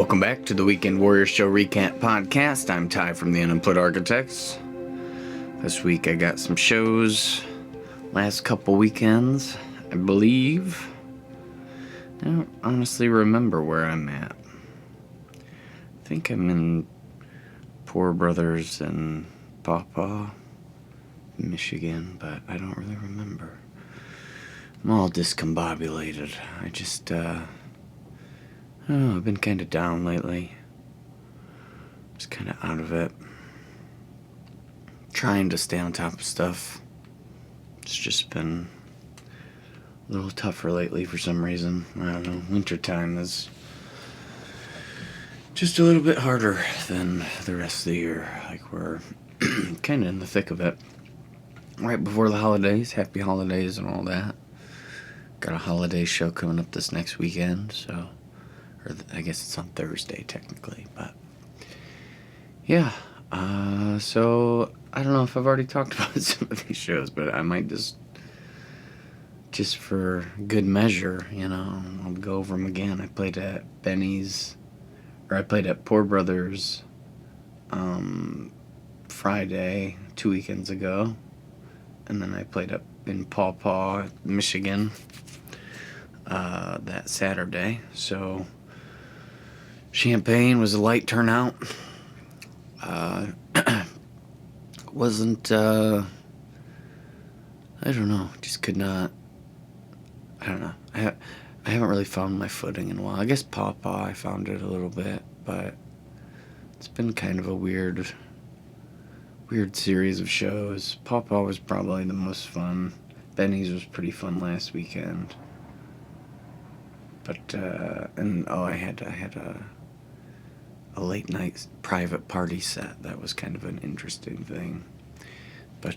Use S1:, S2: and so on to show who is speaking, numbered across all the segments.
S1: Welcome back to the Weekend Warrior Show Recap Podcast. I'm Ty from the Unemployed Architects. This week I got some shows. Last couple weekends, I believe. I don't honestly remember where I'm at. I think I'm in Poor Brothers and Pawpaw, Michigan, but I don't really remember. I'm all discombobulated. I just, I don't know, I've been kind of down lately. Just kind of out of it. Trying to stay on top of stuff. It's just been a little tougher lately for some reason. I don't know. Wintertime is just a little bit harder than the rest of the year. Like, we're kind of in the thick of it. Right before the holidays. Happy holidays and all that. Got a holiday show coming up this next weekend, so... Or I guess it's on Thursday, technically, but... Yeah, so... I don't know if I've already talked about some of these shows, but I might just for good measure, you know, I'll go over them again. I played at Poor Brothers, Friday, 2 weekends ago, and then I played up in Pawpaw, Michigan, that Saturday, so... Champaign was a light turnout. Wasn't, I don't know, just could not, I don't know, I haven't really found my footing in a while. I guess Pawpaw, I found it a little bit, but it's been kind of a weird series of shows. Pawpaw was probably the most fun. Benny's was pretty fun last weekend. But, I had a late night private party set. That was kind of an interesting thing. But,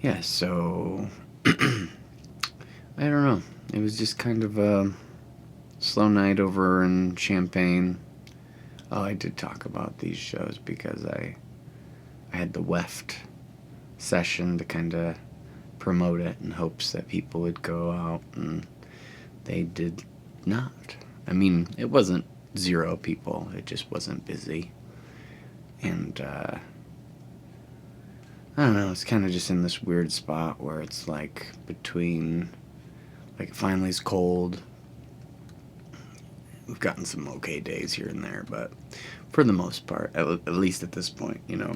S1: yeah, so, I don't know. It was just kind of a slow night over in Champaign. Oh, I did talk about these shows because I had the WEFT session to kind of promote it in hopes that people would go out, and they did not. I mean, it wasn't 0 people. It just wasn't busy. And, I don't know, it's kind of just in this weird spot where it's like between, like, finally it's cold. We've gotten some okay days here and there, but for the most part, at least at this point, you know,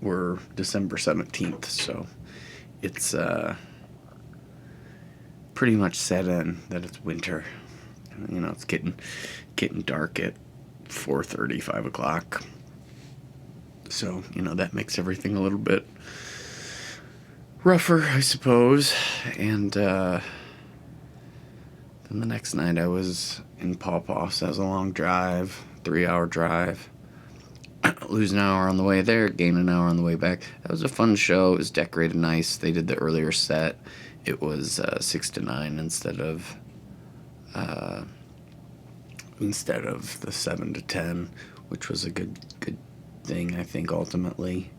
S1: we're December 17th, so it's, pretty much set in that it's winter. You know, it's getting dark at 4:30, 5 o'clock. So, you know, that makes everything a little bit rougher, I suppose. And then the next night I was in Pawpaw, so that was a long drive, 3-hour drive. Lose an hour on the way there, gain an hour on the way back. That was a fun show. It was decorated nice. They did the earlier set. It was 6 to 9 instead of the 7 to 10, which was a good thing. I think ultimately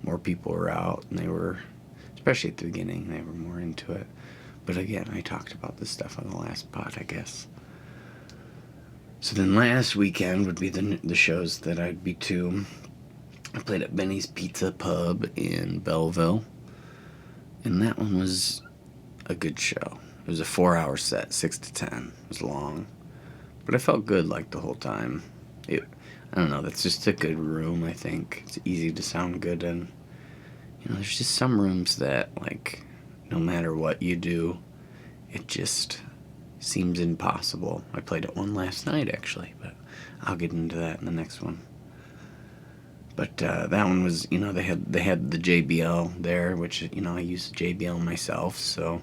S1: more people were out, and they were, especially at the beginning, they were more into it. But again, I talked about this stuff on the last pod, I guess. So then last weekend would be the shows that I'd be to. I played at Benny's Pizza Pub in Belleville, and that one was a good show. It was a 4-hour set, 6 to 10. It was long, but I felt good like the whole time. I don't know, that's just a good room, I think. It's easy to sound good in. You know, there's just some rooms that, like, no matter what you do, it just seems impossible. I played at one last night, actually, but I'll get into that in the next one. But that one was, you know, they had the JBL there, which, you know, I use the JBL myself, so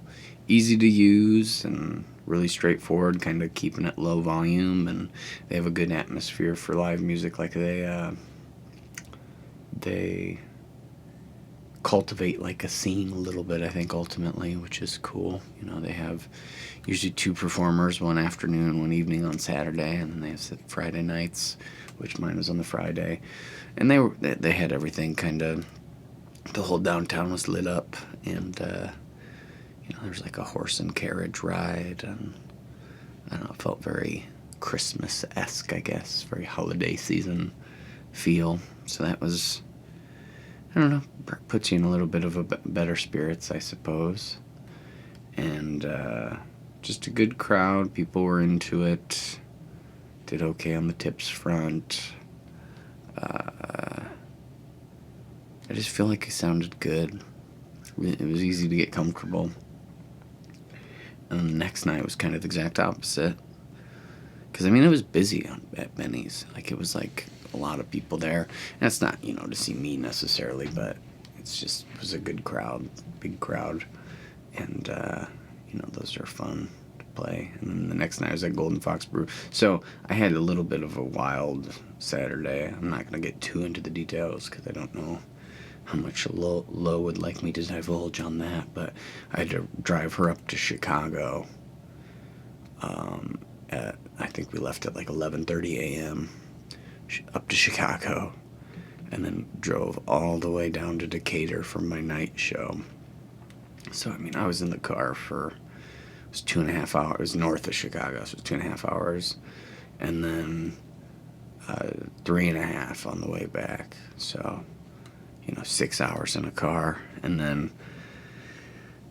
S1: easy to use and really straightforward, kind of keeping it low volume, and they have a good atmosphere for live music. Like, they cultivate, like, a scene a little bit, I think, ultimately, which is cool. You know, they have usually 2 performers, one afternoon, one evening on Saturday, and then they have Friday nights, which mine was on the Friday. And they had everything kind of, the whole downtown was lit up, and, you know, there's like a horse and carriage ride, and I don't know, it felt very Christmas-esque, I guess, very holiday season feel. So that was, I don't know, puts you in a little bit of a better spirits, I suppose. And just a good crowd. People were into it. Did okay on the tips front. I just feel like it sounded good. It was easy to get comfortable. And the next night was kind of the exact opposite. Because, I mean, it was busy at Benny's. Like, it was, like, a lot of people there. And it's not, to see me necessarily, but it was a good crowd, big crowd. And, those are fun to play. And then the next night was at Golden Fox Brew. So I had a little bit of a wild Saturday. I'm not going to get too into the details because I don't know how much Lo would like me to divulge on that. But I had to drive her up to Chicago. I think we left at like 11:30 a.m. up to Chicago, and then drove all the way down to Decatur for my night show. So, I mean, I was in the car for, it was 2.5 hours. It was north of Chicago, so it was 2.5 hours. And then 3.5 on the way back. So, 6 hours in a car. And then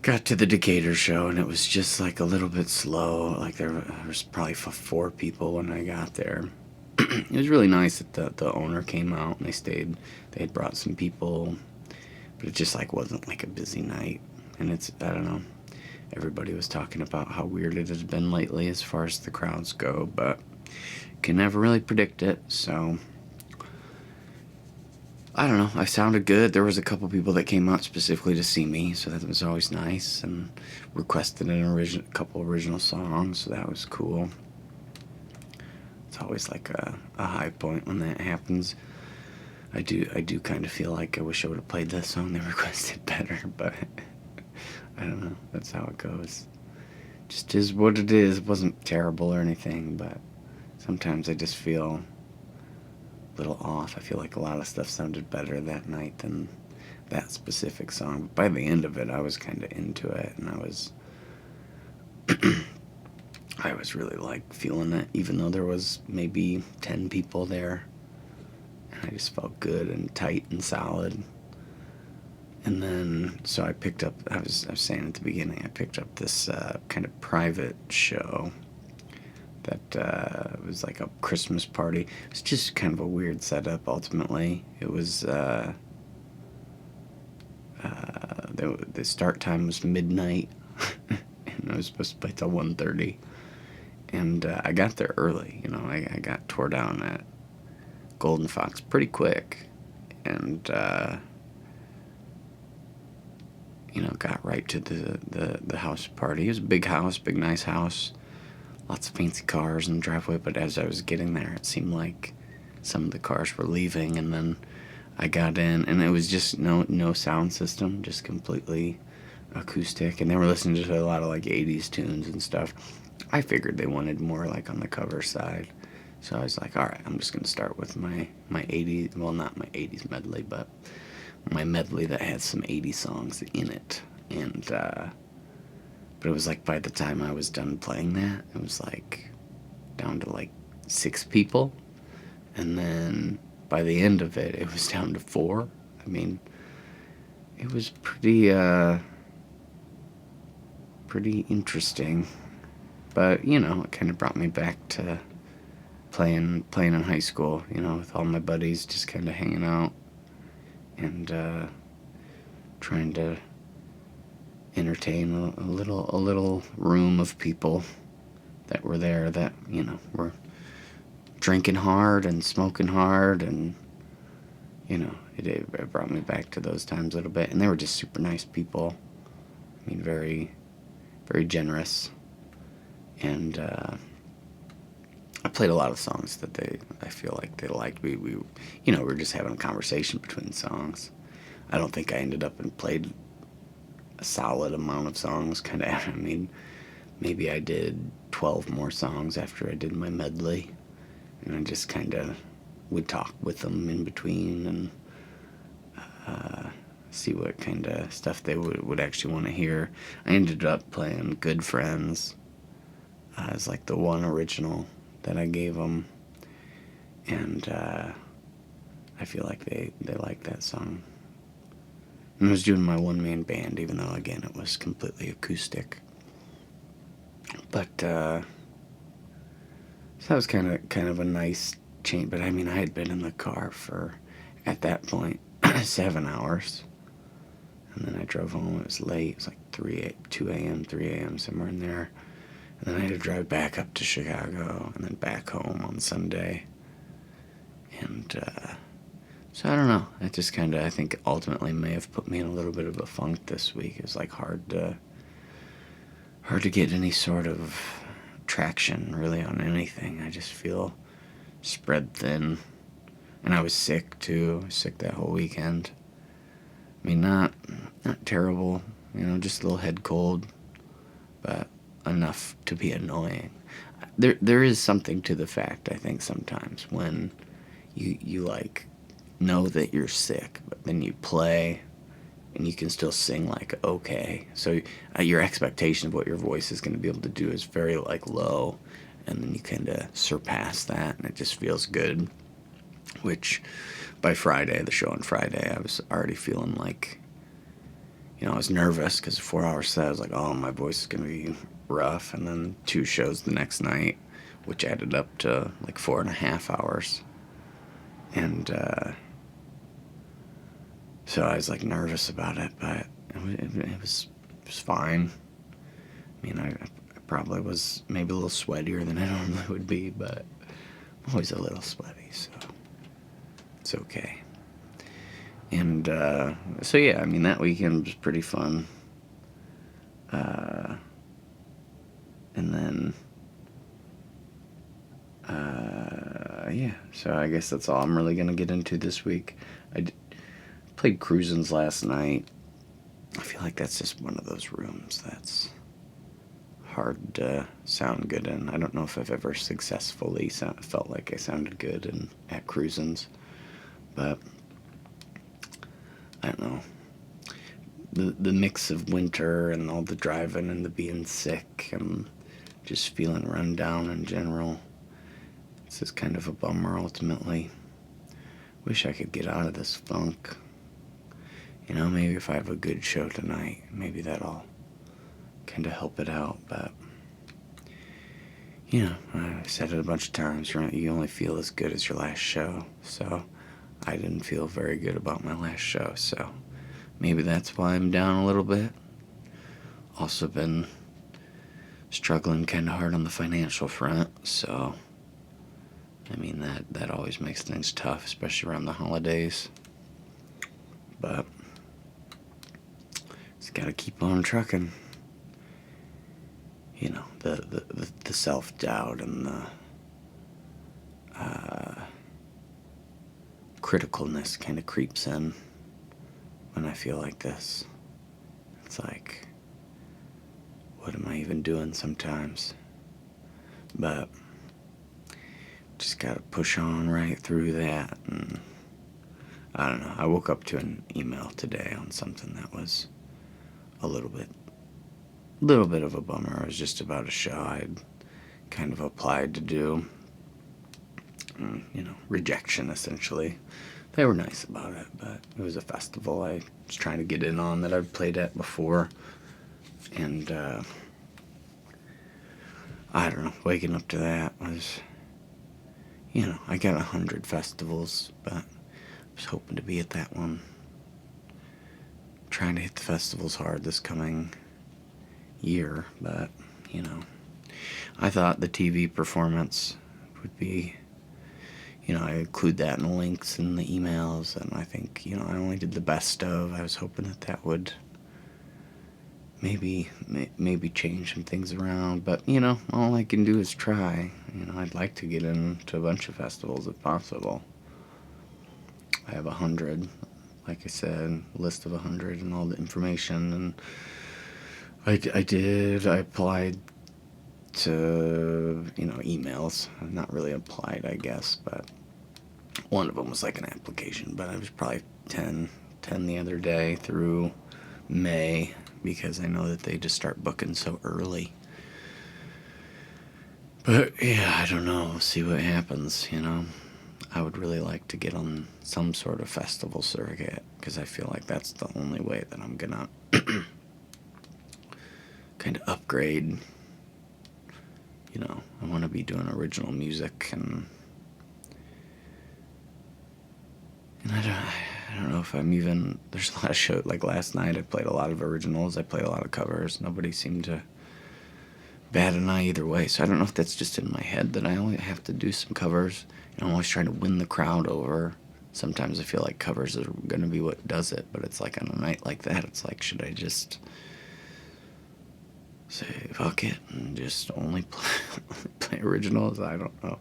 S1: got to the Decatur show, and it was just like a little bit slow. Like there was probably 4 people when I got there. It was really nice that the owner came out and they stayed. They had brought some people, but it just like wasn't like a busy night. And I don't know, everybody was talking about how weird it has been lately as far as the crowds go, but can never really predict it. So I don't know. I sounded good. There was a couple people that came out specifically to see me, so that was always nice, and requested a couple original songs, so that was cool. It's always like a high point when that happens. I do kind of feel like I wish I would have played that song they requested better, but I don't know. That's how it goes. Just is what it is. It wasn't terrible or anything, but sometimes I just feel little off. I feel like a lot of stuff sounded better that night than that specific song. But by the end of it, I was kind of into it, and I was really like feeling it, even though there was maybe 10 people there. And I just felt good and tight and solid. And then, so I picked up, I was saying at the beginning, I picked up this kind of private show that was like a Christmas party. It was just kind of a weird setup, ultimately. It was, the start time was midnight, and I was supposed to play till 1:30. And I got there early, I got tore down at Golden Fox pretty quick. And, got right to the house party. It was a big house, big nice house. Lots of fancy cars in the driveway, but as I was getting there, it seemed like some of the cars were leaving, and then I got in, and it was just no sound system, just completely acoustic, and they were listening to a lot of like 80s tunes and stuff. I figured they wanted more like on the cover side, so I was like, all right, I'm just going to start with my 80s, well, not my 80s medley, but my medley that had some 80 songs in it. And but it was like by the time I was done playing that, it was like down to like 6 people, and then by the end of it, it was down to 4. I mean, it was pretty interesting, but it kind of brought me back to playing in high school, with all my buddies, just kind of hanging out and trying to entertain a little room of people that were there that were drinking hard and smoking hard, and it brought me back to those times a little bit. And they were just super nice people. I mean, very, very generous. And I played a lot of songs that I feel like they liked. We were just having a conversation between songs. I don't think I ended up and played a solid amount of songs. Kind of, I mean, maybe I did 12 more songs after I did my medley, and I just kind of would talk with them in between and see what kind of stuff they would actually want to hear. I ended up playing Good Friends, It's like the one original that I gave them, and I feel like they like that song. And I was doing my one-man band, even though, again, it was completely acoustic. But, so that was kind of a nice change. But, I mean, I had been in the car for, at that point, 7 hours. And then I drove home. It was late. It was like 2 a.m., 3 a.m., somewhere in there. And then I had to drive back up to Chicago and then back home on Sunday. And, so I don't know. It just kind of, I think, ultimately may have put me in a little bit of a funk this week. It was like hard to get any sort of traction really on anything. I just feel spread thin, and I was sick too. I was sick that whole weekend. I mean, not terrible, just a little head cold, but enough to be annoying. There is something to the fact, I think, sometimes when you like know that you're sick, but then you play and you can still sing like okay. So your expectation of what your voice is going to be able to do is very like low, and then you kind of surpass that, and it just feels good. Which by Friday, the show on Friday, I was already feeling like, I was nervous because 4 hours set, I was like, oh, my voice is going to be rough. And then 2 shows the next night, which added up to like 4.5 hours. And so I was like nervous about it, but it was fine. I mean, I probably was maybe a little sweatier than I normally would be, but I'm always a little sweaty, so it's okay. And so yeah, I mean, that weekend was pretty fun. And then yeah, so I guess that's all I'm really gonna get into this week. Played Cruisins last night. I feel like that's just one of those rooms that's hard to sound good in. I don't know if I've ever successfully felt like I sounded good at Cruisins, but I don't know. The mix of winter and all the driving and the being sick and just feeling run down in general. It's just kind of a bummer ultimately. Wish I could get out of this funk. Maybe if I have a good show tonight, maybe that'll kind of help it out. But, I've said it a bunch of times, right? You only feel as good as your last show. So I didn't feel very good about my last show. So maybe that's why I'm down a little bit. Also been struggling kind of hard on the financial front. So, I mean, that always makes things tough, especially around the holidays. But just gotta keep on trucking. The self-doubt and the criticalness kind of creeps in when I feel like this. It's like, what am I even doing sometimes? But just gotta push on right through that. And I don't know, I woke up to an email today on something that was a little bit of a bummer. It was just about a show I'd kind of applied to do. Rejection, essentially. They were nice about it, but it was a festival I was trying to get in on that I've played at before. And, I don't know, waking up to that was, I got 100 festivals, but I was hoping to be at that one. Trying to hit the festivals hard this coming year, but, I thought the TV performance would be, I include that in the links and the emails, and I think, I only did the best of. I was hoping that would maybe change some things around, but, all I can do is try. I'd like to get into a bunch of festivals if possible. I have 100, like I said, a list of 100 and all the information, and I applied to, emails. Not really applied, I guess, but one of them was like an application, but I was probably 10 the other day through May, because I know that they just start booking so early. But yeah, I don't know. We'll see what happens, you know. I would really like to get on some sort of festival circuit because I feel like that's the only way that I'm gonna kind of upgrade. You know, I want to be doing original music, and I don't know if I'm even. There's a lot of shows. Like last night, I played a lot of originals. I played a lot of covers. Nobody seemed to bat an eye either way. So I don't know if that's just in my head that I only have to do some covers. And I'm always trying to win the crowd over. Sometimes I feel like covers are going to be what does it. But it's like on a night like that, it's like, should I just say fuck it and just only play originals? I don't know.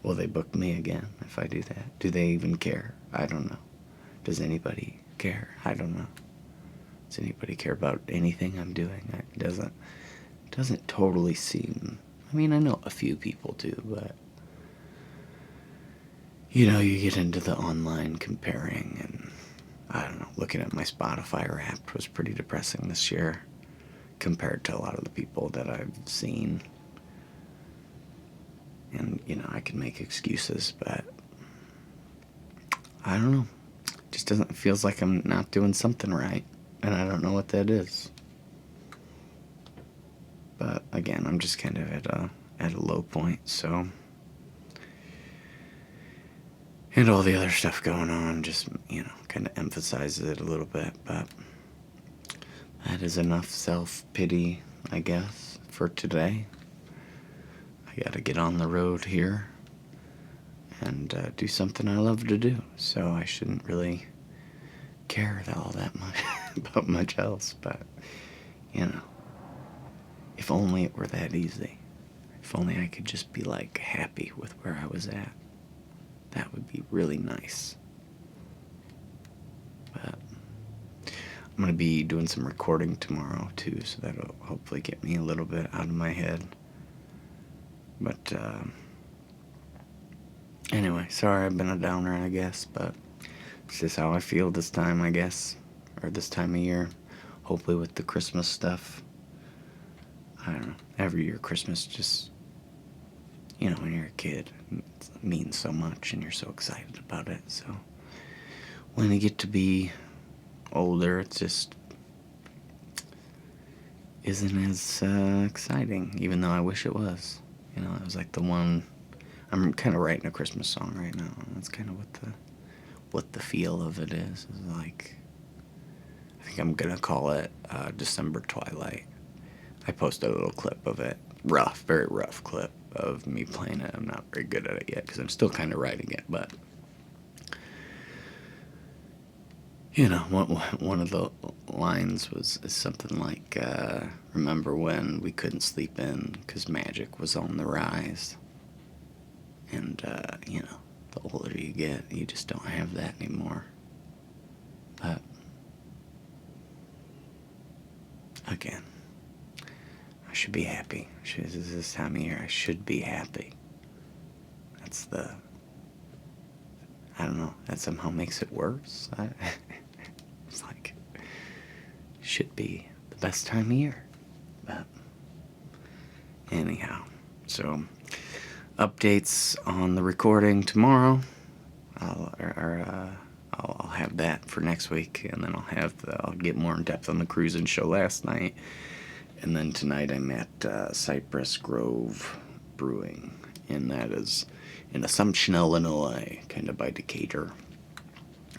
S1: Will they book me again if I do that? Do they even care? I don't know. Does anybody care? I don't know. Does anybody care about anything I'm doing? It doesn't totally seem. I mean, I know a few people do, but you know, you get into the online comparing, and I don't know. Looking at my Spotify Wrapped was pretty depressing this year compared to a lot of the people that I've seen. And you know, I can make excuses, but I don't know. It just doesn't. It feels like I'm not doing something right, and I don't know what that is. But again, I'm just kind of at a low point, so. And all the other stuff going on just, you know, kind of emphasizes it a little bit, but that is enough self-pity, I guess, for today. I gotta get on the road here and do something I love to do, so I shouldn't really care all that much about much else, but, you know, if only it were that easy. If only I could just be, like, happy with where I was at. That would be really nice. But I'm going to be doing some recording tomorrow, too, so that'll hopefully get me a little bit out of my head. But, anyway, sorry I've been a downer, I guess, but it's just how I feel this time, I guess, or this time of year. Hopefully with the Christmas stuff. I don't know. Every year Christmas just, you know, when you're a kid, it means so much and you're so excited about it. So when you get to be older, it just isn't as exciting, even though I wish it was. You know, it was like the one. I'm kind of writing a Christmas song right now. And that's kind of what the feel of it is like. I think I'm gonna call it December Twilight. I posted a little clip of it, very rough clip of me playing it. I'm not very good at it yet because I'm still kind of writing it, but you know, one of the lines is something like, remember when we couldn't sleep in because magic was on the rise. And, you know, the older you get, you just don't have that anymore. But, again, I should be happy. This time of year, I should be happy. I don't know, that somehow makes it worse. It's like, should be the best time of year. But, anyhow, so, updates on the recording tomorrow. I'll have that for next week, and then I'll get more in depth on the cruising show last night, and then tonight I'm at Cypress Grove Brewing, and that is in Assumption, Illinois, kind of by Decatur.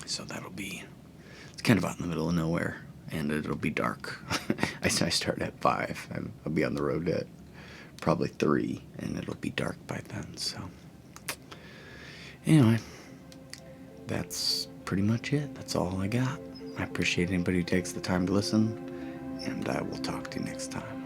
S1: So it's kind of out in the middle of nowhere, and it'll be dark. I start at 5. I'll be on the road at probably 3, and it'll be dark by then. So anyway, that's pretty much it. That's all I got. I appreciate anybody who takes the time to listen, and I will talk to you next time.